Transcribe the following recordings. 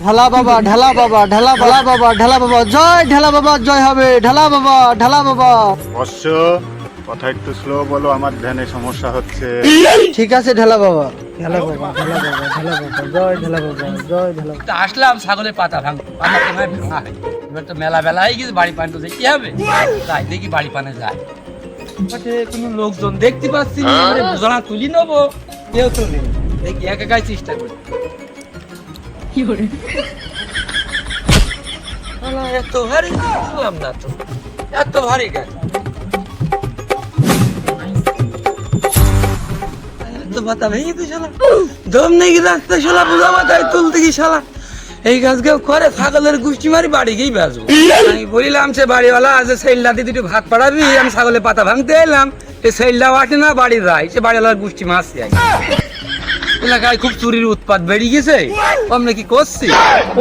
ঢালা বাবা, ঢালা বাবা, ঢালা ঢালা বাবা, ঢালা বাবা, জয় ঢালা বাবা, জয় হবে, ঢালা বাবা, ঢালা বাবা। অবশ্য কথা একটু স্লো বলো, আমার ধ্যানে সমস্যা হচ্ছে। ঠিক আছে ঢালা বাবা, ঢালা বাবা, ঢালা বাবা, ঢালা বাবা, জয় ঢালা বাবা, জয় ঢালা বাবা। আসলাম ছাগলের পাতা ভাঙ পাতা কেমন ভাঙা হয়। এবার তো মেলা বেলা হয়ে গেছে, বাড়ি পান তো কি হবে, তাই দেখি বাড়ি পানে যায়। কোনো লোকজন দেখতে পাচ্ছি না, বোঝানা তুলি নেবো, কেউ তো নেই, দেখি একা একাই চেষ্টা করি। এত ভারী বুঝলাম না তো, এত ভারী কেন? এত পাতা ভেঙে তুই শালা দম নেই রাখতে শালা, বোঝা মাথায় তুলতে কি শালা এই গাছ কেউ করে, ছাগলের গুষ্টি মারি বাড়ি গিয়ে বেসবো। আমি বলিলাম সে বাড়িওয়ালা আজ সেইলটা দিয়ে দুটো ভাত পাড়াবি, আমি ছাগলের পাতা ভাঙতে এলাম, এই সেইলটাও আসে না, বাড়ি যায় সে বাড়িওয়ালার গুষ্টি মারছে। এলাকায় খুব চুরির উৎপাত বেড়ে গেছে, আমরা কি করছি?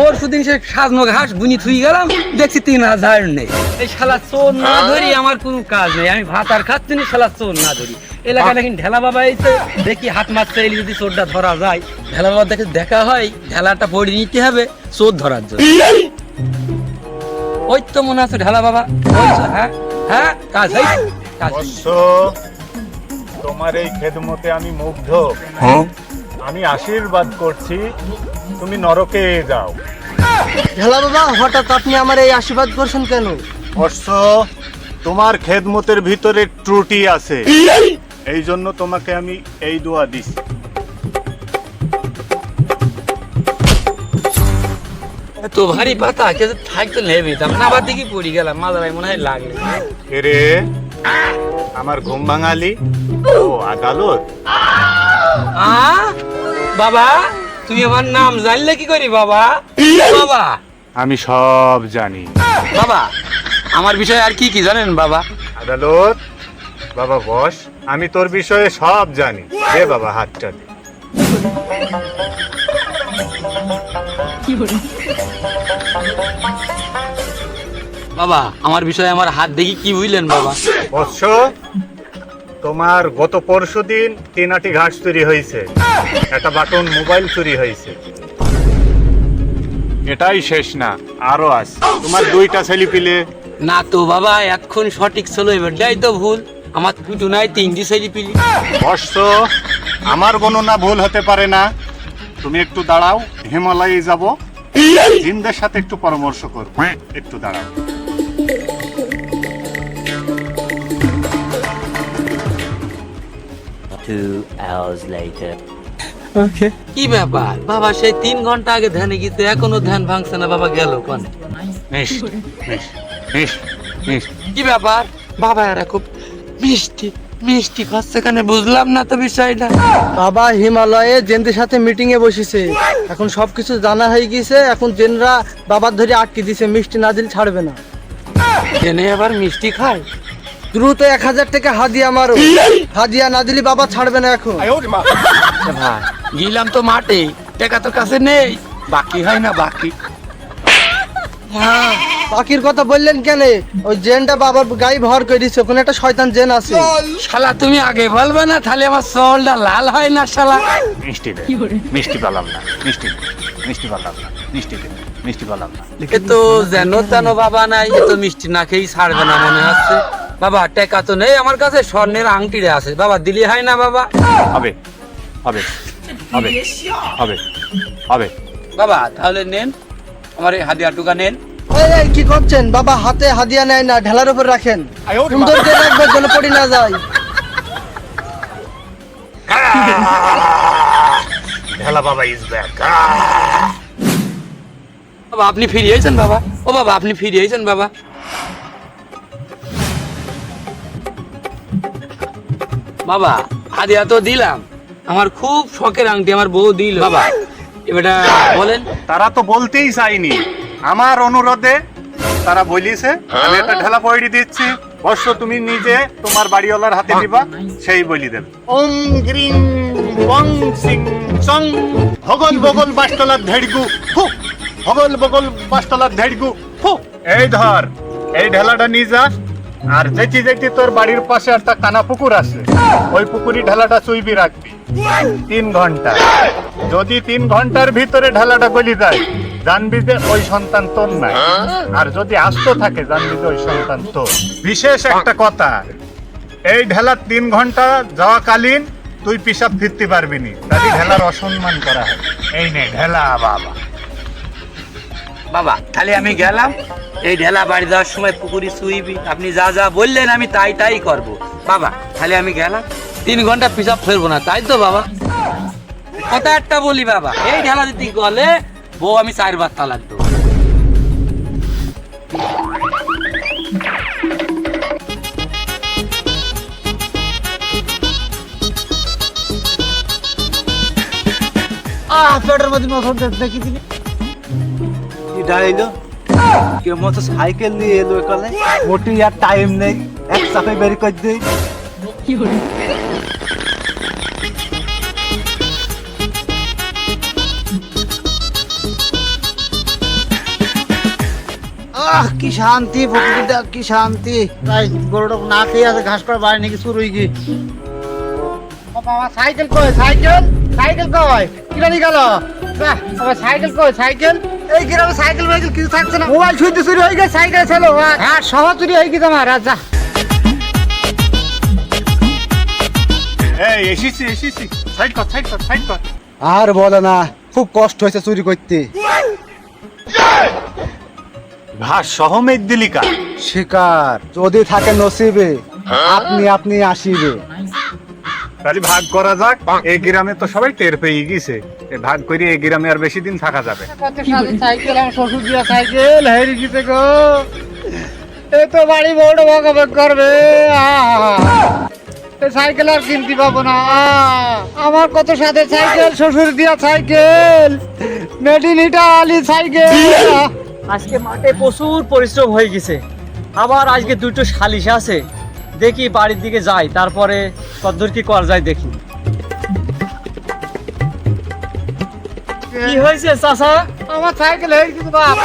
ওর সুদিন সে সাজনো ঘাস বুনি থুই গেলাম, দেখছি 3000 নেই। এই শালা চোর না ধরি আমার কোনো কাজ নেই, আমি ভাত আর খাচ্ছি না, শালা চোর না ধরি। এলাকায় নাকি ঢেলা বাবা এসে দেখি হাত মারতে এলে যদি চোরটা ধরা যায়, ঢেলা বাবা দেখে দেখা হয় ঢেলাটা পড়ে নিতে হবে চোর ধরার জন্য। ওই তো মনে আছে ঢেলা বাবা, হ্যাঁ হ্যাঁ কাজ হয়েছে, কাজ হয়েছে। অবশ্য তোমার এই খেদমতে আমি মুগ্ধ। আমি আশীর্বাদ করছি তুমি নরকে যাও। ঢালা বাবা, হঠাৎ আপনি আমার এই আশীর্বাদ করছেন কেন? অবশ্য তোমার খেদমতের ভিতরে ত্রুটি আছে, এই জন্য তোমাকে আমি এই দোয়া দিছি। এত ভারী পাতা কে থাকতে নেবে না, আবার দিকে পড়ে গেলাম, মাথায় মনে হয় লাগলে। এরে আমার ঘুম ভাঙালি, ও আদালত। বাবা তুমি আমার নাম জানলে কি করি বাবা? বাবা আমি সব জানি। বাবা আমার বিষয়ে আর কি কি জানেন বাবা? আদালত বাবা বস, আমি তোর বিষয়ে সব জানি। দে বাবা হাতটা দে। বাবা আমার বিষয়ে আমার হাত দেখি কি বুঝলেন বাবা? বৎস, তোমার গত পরশুদিন 3 আটি ঘাস চুরি হয়েছে, একটা বাটন মোবাইল চুরি হয়েছে। এটাই শেষ না, আরো আছে। তোমার 2টা ছেলে পিলে। না তো বাবা, এখন সঠিক ছিল, এবারটাই তো ভুল। আমার দুটো নাই, 3টি ছেলে পিলি। বৎস, আমার গণনা ভুল হতে পারে না। তুমি একটু দাঁড়াও, হিমালয়ে যাব, জিনদের সাথে একটু পরামর্শ করব। একটু দাঁড়াও। কি ব্যাপার বাবা, সেই 3 ঘন্টা আগে ধ্যানে গেছে, এখনো ধ্যান ভাঙছে না, বাবা গেল কোনে? কি ব্যাপার বাবা, এরা খুব মিষ্টি মিষ্টি খাচ্ছে কেন, বুঝলাম না তো বিষয়টা। বাবা হিমালয়ে জেনদের সাথে মিটিং এ বসেছে, এখন সবকিছু জানা হয়ে গেছে, এখন জেনরা বাবার ধরে আটকে দিছে, মিষ্টি না দিলে ছাড়বে না। জেনে আবার মিষ্টি খায়? দ্রুত 1000 টাকা হাদিয়া মারো, হাদিয়া না দিলে বাবা ছাড়বে না এখন। ভাই গেলাম তো মাঠে, টাকা তো কাছে নেই, বাকি হয় না বাকি। বাকির কথা বললেন কেন? ওই জেনটা বাবার গায়ে ভর করে দিচ্ছে, ওখানে একটা শয়তান জেন আছে। শালা তুমি আগে বলবে না, তাহলে আমার চলটা লাল হয় না শালা। মিষ্টি দে, মিষ্টি পালাম না, মিষ্টি দে, মিষ্টি পালাম না, মিষ্টি দে, মিষ্টি পালাম না। এ তো যেন তেন বাবা নাই, এ তো মিষ্টি না খেয়েই ছাড়বে না মনে হচ্ছে। বাবা টাকা তো নেই আমার কাছে, স্বর্ণের আংটিরে আছে, বাবা দিলি হয় না বাবা? হবে হবে হবে হবে হবে। বাবা তাহলে নেন, আমার এই হাদিয়া টুকা নেন। এই, এই, কি করছেন বাবা? হাতে হাদিয়া নেয় না, ঢেলার উপর রাখেন, সুন্দর করে রাখবে যেন পড়ে না যায়। ঢেলা বাবা ইজ ব্যাক। বাবা আপনি ফিরে এসেছেন বাবা, ও বাবা আপনি ফিরে এসেছেন বাবা। বাবা হাদিয়া তো দিলাম, আমার খুব শখের আংটি আমার বউ দিল বাবা, এবারটা বলেন। তারা তো বলতেই চাইনি, আমার অনুরোধে তারা বলিছে আমি একটা ঢেলা পয়ড়ি দিচ্ছি, অবশ্য তুমি নিজে তোমার বাড়িওয়ালার হাতে দিবা, সেই বলি দেবে। ওম গ্রিং ওং সিং চং হগল বগল বাসতলার ধেড়গু ফু, হগল বগল বাসতলার ধেড়গু ফু। এই ধর, এই ঢেলাটা নিয়ে যা, আর যেটি যেটি তোর বাড়ির পাশে একটা কানা পুকুর আছে, ওই পুকুরি ঢেলাটা চুইবি রাখবি 3 ঘন্টা। যদি 3 ঘন্টার ভিতরে ঢেলাটা গলি যায়, জানবি যে ওই সন্তান তোর নাই। আর যদি আস্ত থাকে, জানবি যে ওই সন্তান তোর। বিশেষ একটা কথা, এই ঢেলা 3 ঘন্টা যাওয়াকালীন তুই পিসাব ফিরতে পারবি নি, তাই ঢেলার অসম্মান করা হয়। এই নে ঢেলা বাবা। বাবা তাহলে আমি গেলাম, এই ঢেলা বাড়ি যাওয়ার সময় পুকুরি শুইবি, আপনি যা যা বললেন আমি তাই তাই করব। বাবা তাহলে আমি গেলাম, 3 ঘন্টা পিসাব ফেরবো না, তাই তো বাবা? কথা একটা বলি বাবা, এই ঢেলা দিতে গেলে বউ আমি 4 বার তালাক দেবো। পেটের মধ্যে মশন দেখি দিবি কি দাঁড়াইলো কে মতো সাইকেল নিয়ে এলো এখানে, মোটি আর টাইম নেই, এক চাপে বের করে দেই। কি শান্তি প্রকৃতিটা, কি শান্তি। তাই গরুটা না খেয়ে আছে, ঘাস করে বাড়ি নাকি শুরু হয়ে গিয়ে। বাবা সাইকেল কই, সাইকেল সাইকেল কই, কিরানি গেল? বাবা সাইকেল কই, সাইকেল এই গ্রামে সাইকেল মাইকেল কিছু থাকছে না। মোবাইল ছুঁতে চুরি হয়ে গেছে, সাইকেল ছিল আর সহ চুরি হয়ে গেছে আমার। আচ্ছা এই এসেছি এসেছি, সাইড কর সাইড কর সাইড কর। আর বলে না, খুব কষ্ট হয়েছে চুরি করতে। ঘাস সহ মেদ দিলিকা। শিকার যদি থাকে নসিবে, আপনি আপনি আসিবে। তাহলে ভাগ করা যাক। এই গ্রামে তো সবাই টের পেয়ে গেছে, ভাগ করে এই গ্রামে আর বেশি দিন থাকা যাবে। কত সাথে সাইকেল, আমার শ্বশুর দিয়া সাইকেল হেরে গেছে গো। এই তো বাড়ি বড় ভাগাভাগ করবে, এই সাইকেল আর কিনতে পাবো না। আমার কত সাথে সাইকেল, শ্বশুর দিয়া cycle, made in Italy cycle. আজকে মাঠে প্রচুর পরিশ্রম হয়ে গেছে, আবার আজকে 2টো সালিশ আছে। দেখি বাড়ির দিকে যাই, তারপরে কতদূর কি করা যায় দেখি। কি হয়েছে চাচা? আমার সাইকেল হেরে গেছে বাপ।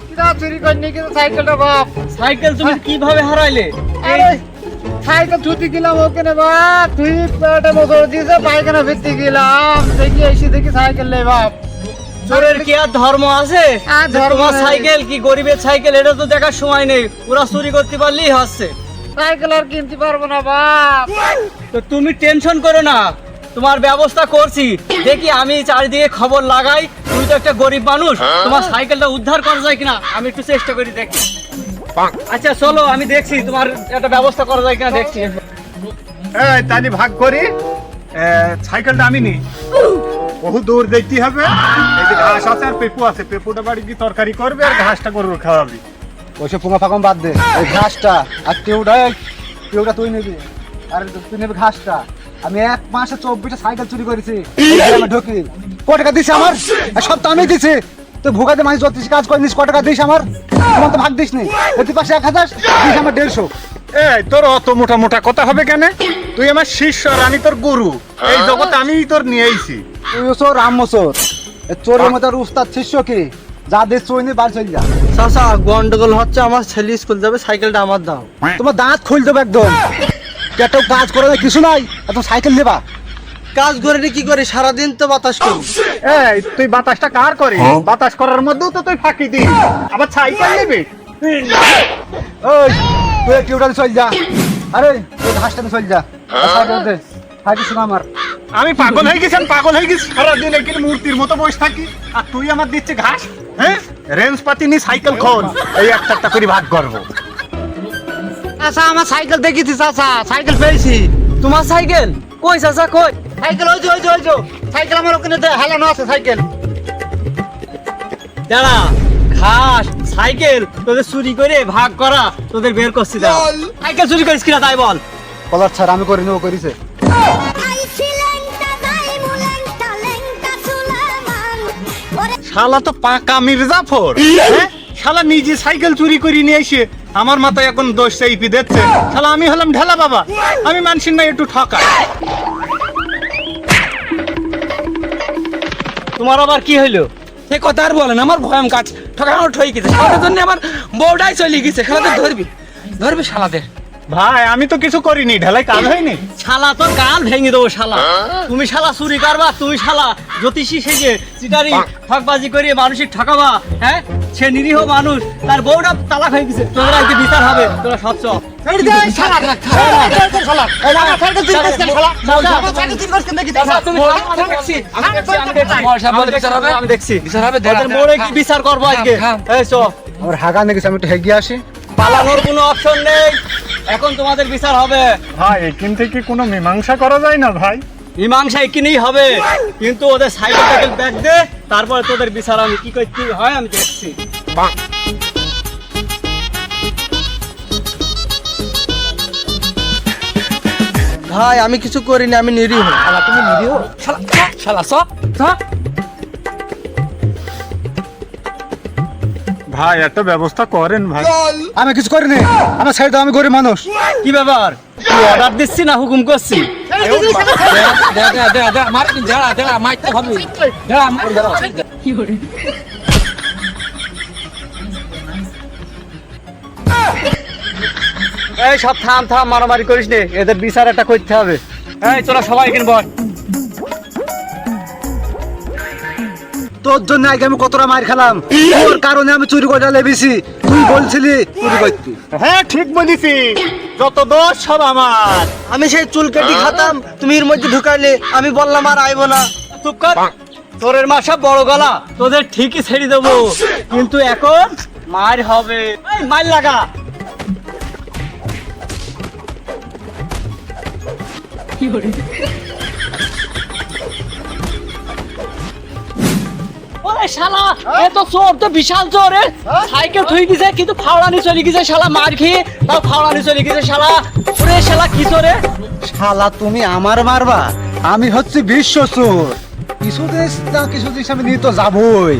কিরা চুরি করনি কিন্তু সাইকেলটা বাপ। সাইকেল তুমি কিভাবে হারাইলে? আরে সাইকেল ছুটি গেলাম ওখানে বাপ, তুই পেটে মোটর দিয়েছে, পায়খানা ফিরতে গেলাম, দেখি এসে দেখি সাইকেল নেই বাপ। চোরের কি আর ধর্ম আছে? তোমার সাইকেল কি গরিবের সাইকেল, এটা তো দেখার সময় নেই। ওরা চুরি করতে পারলেই হচ্ছে। সাইকেল আর কিনতে পারবো না বাপ। তো তুমি টেনশন করো না, তোমার ব্যবস্থা করছি। দেখি আমি চারিদিকে খবর লাগাই, তুমি তো একটা গরিব মানুষ, তোমার সাইকেলটা উদ্ধার করা যায় কিনা আমি একটু চেষ্টা করি দেখি। আচ্ছা চলো, আমি দেখছি তোমার একটা ব্যবস্থা করা যায় কিনা দেখছি। এই তাহলে ভাগ করি, সাইকেলটা আমি নিই। বহু দূর দেখতে হবে। এই যে ঘাস আছে আর পেপু আছে, পেপুটা বাড়ি গিয়ে তরকারি করবে আর ঘাসটা গরুর খাওয়াবি। ওইসব পোঙা ফাঁকম বাদ দে, ওই ঘাসটা আর কেউটা তুই নিবি, আর তুই নেবি ঘাসটা। আমি 1 মাসে 24টা সাইকেল চুরি করেছি, ঢুকি। ক টাকা দিস আমার? সব তো আমি দিছি। তুই ভোগাতে মানুষ যত কাজ করিস, ক টাকা দিস আমার? তোমার তো ভাগ দিস নি। এতে পাশে 1000 দিস, আমার 150। এই তোর অত মোটা মোটা কথা হবে কেন? তুই আমার শিষ্য আর আমি তোর গুরু, এই জগতে আমিই তোর নিয়ে আইছি। তুই চোর, আম্ম চোর। চোরের মতো উস্তাদ শিষ্য কি? যা দিস চুই নিয়ে বাড়ি চলে যা। চাচা গন্ডগোল হচ্ছে, আমার ছেলে স্কুল যাবে, সাইকেলটা আমার দাও। তোমার দাঁত খুল দেবো একদম। কেটো কাজ করে না, কিছু নাই, এত সাইকেল নেবা। কাজ করে কি করে, সারাদিন তো বাতাস করি। এই তুই বাতাসটা কার করিস? বাতাস করার মধ্যেও তো তুই ফাঁকি দিস, আবার সাইকেল নিবি? ওই তুই কেউটা চল যা। আরে তুই ঘাসটা চল যা। সাইকেল আমার। আমি পাগল হয়ে গেছি, পাগল হয়ে গেছি। সারাদিন এখানে মূর্তির মতো বসে থাকি, আর তুই আমার দিচ্ছে ঘাস। হ্যাঁ, রেঞ্জ পাতি নি সাইকেল খোল, এই একটা করে ভাগ করবো। আচ্ছা আমার সাইকেল দেখেছি চাচা, সাইকেল পেয়েছি। তোমার সাইকেল কই চাচা, কই সাইকেল? ওই যে ওই যে ওই যে সাইকেল আমার ওখানে হেলানো আছে সাইকেল। দাঁড়া, ঘাস সাইকেল তোদের চুরি করে ভাগ করা, তোদের বের করছি। দাও সাইকেল চুরি করিস কিনা তাই বল। কলার ছাড় আমি করিনি, ও করিছে। শালা তো পাকা মির্জাফর। হ্যাঁ, শালা নিজে সাইকেল চুরি করে নিয়ে এসে আমার মাথায় এখন দোষ চাইপি দিচ্ছে। শালা আমি হলাম ঢেলা বাবা, আমি মানসির না একটু ঠকাই। তোমার আবার কি হইলো? সে কথা আর বলেন, আমার ভয়াম কাজ ঠকানো ঠই গেছে। সারাটার জন্য আমার বউটাই চলে গেছে, খেলাতে ধরবি। ধরবি শালাদের। ভাই আমি তো কিছু করিনি, ঢালাই কাজ হয়নি। শালা তোর গাল ভেঙে দেবো শালা। তুমি শালা চুরি করবা, তুমি শালা জ্যোতিষী সেজে চিটারি ঠকবাজি করিয়ে মানুষের ঠকাবা। হ্যাঁ, সে নিরীহ মানুষ, তার বউটা তালাক হয়ে গেছে, তোমরা আজকে বিচার হবে, তোরা স্বচ্ছ। আমি দেখছি ওদের মোড়ে কি বিচার করবো আজকে। এই চো, আমার হাগা নেগেছে, আমি একটু হেগিয়ে আসি। পালানোর কোনো অপশন নেই, এখন তোমাদের বিচার হবে। ভাই এখান থেকে কোনো মীমাংসা করা যায় না ভাই? মীমাংসা এখানেই হবে, কিন্তু ওদের সাইকেল ব্যাগ দে, তারপরে তোদের বিচার আমি কি করতে হয় আমি দেখছি। ভাই আমি কিছু করিনি, আমি নিরীহ। শালা তুমি নিরীহ? শালা ভাই একটা ব্যবস্থা করেন ভাই। আমি কিছু করিনি, আমার সাইড দাও, আমি গরিব মানুষ। কি ব্যাপার, তুই অর্ডার দিচ্ছি না হুকুম করছি? এই সব থাম থাম, মারামারি করিস নে, এদের বিচার একটা করতে হবে। এই তোরা সবাই এখানে বল। তোর জন্য আগে আমি কতটা মার খেলাম, তোর কারণে আমি চুরি করে লেবেছি। তুই বলছিলি চুরি করতি। হ্যাঁ ঠিক বলেছি, যত দোষ সব আমার। আমি সেই চুল কেটে খাতাম, তুমি এর মধ্যে ঢুকাইলে, আমি বললাম আর আইবো না। চুপ কর, তোরের মাসা বড় গলা, তোদের ঠিকই ছেড়ে দেবো, কিন্তু এখন মার হবে। এই মার লাগা। ওরে শালা, এ তো চোর, তো বিশাল চোর। সাইকেল থুই গেছে কিন্তু ফাওড়ানি চলে গেছে শালা, মার খেয়ে তাও ফাওড়ানি চলে গেছে শালা। ওরে শালা কি চোরে? শালা তুমি আমার মারবা? আমি হচ্ছে বিশ্ব চোর। কিছুদিন না কিছুদিন আমি নিয়ে তো যাবই।